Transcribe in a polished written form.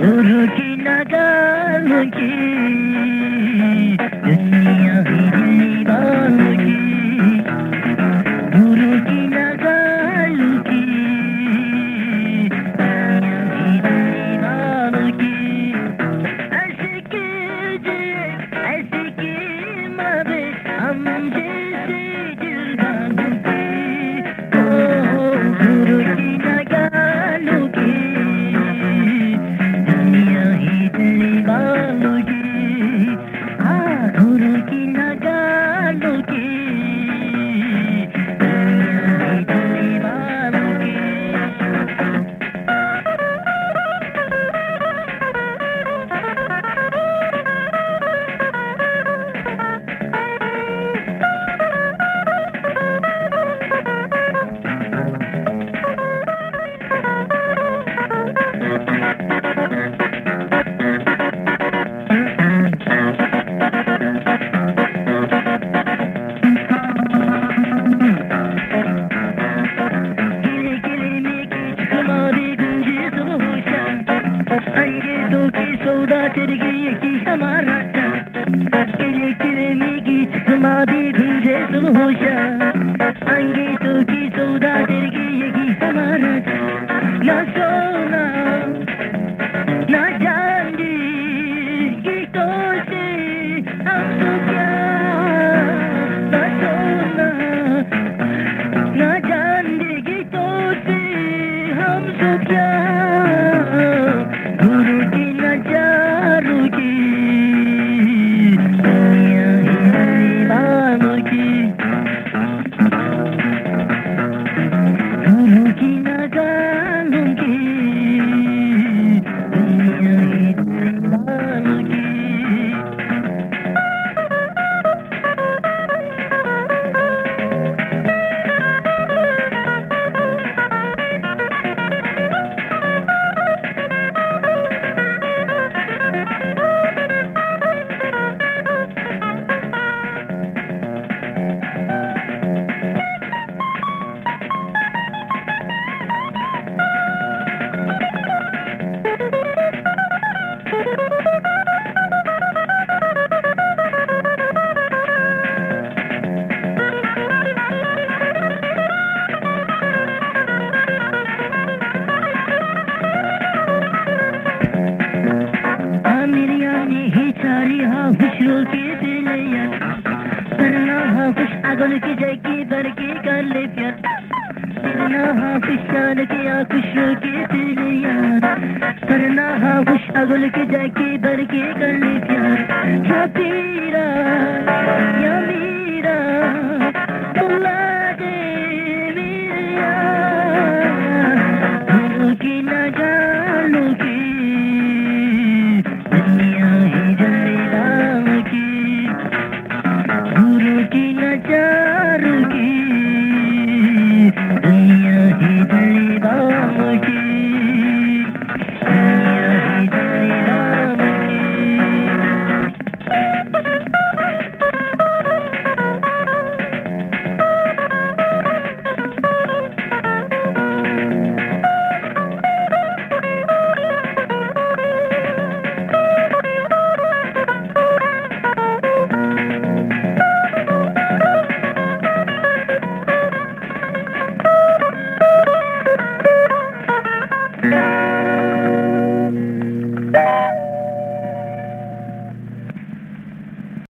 गुरु की नगाल की दुनिया ही दीवान की, गुरु की नगाल की दुनिया ही दीवान की। ऐसे कीजिए ऐसे की मरे हम जैसे दिलदारों की, ओ गुरु की नगाल की गुरु की नगालों की दुनिया ही दीवानों की। सौदा तिरगी की हमारा किले किले में गीत समाधि गुंजे सुहोशा, अंगे तो की सौदा तिरगी की हमारा ना सोना ना चांदी गीतों से हम तो क्या, ना सोना ना चांदी गीतों से हम तो क्या। गुरु की नजारों की दुनिया ही दीवानों की, गुरु की नगालों की दुनिया ही दीवानों की। खुशरों की दिलैया करना हा खुश अगल की जगी बर के कर ले प्यार, करना हा खुश शान किया खुशरों की दिलैया करना हा खुश अगल की जगी बर के कर ले प्यार। छपीरा यमी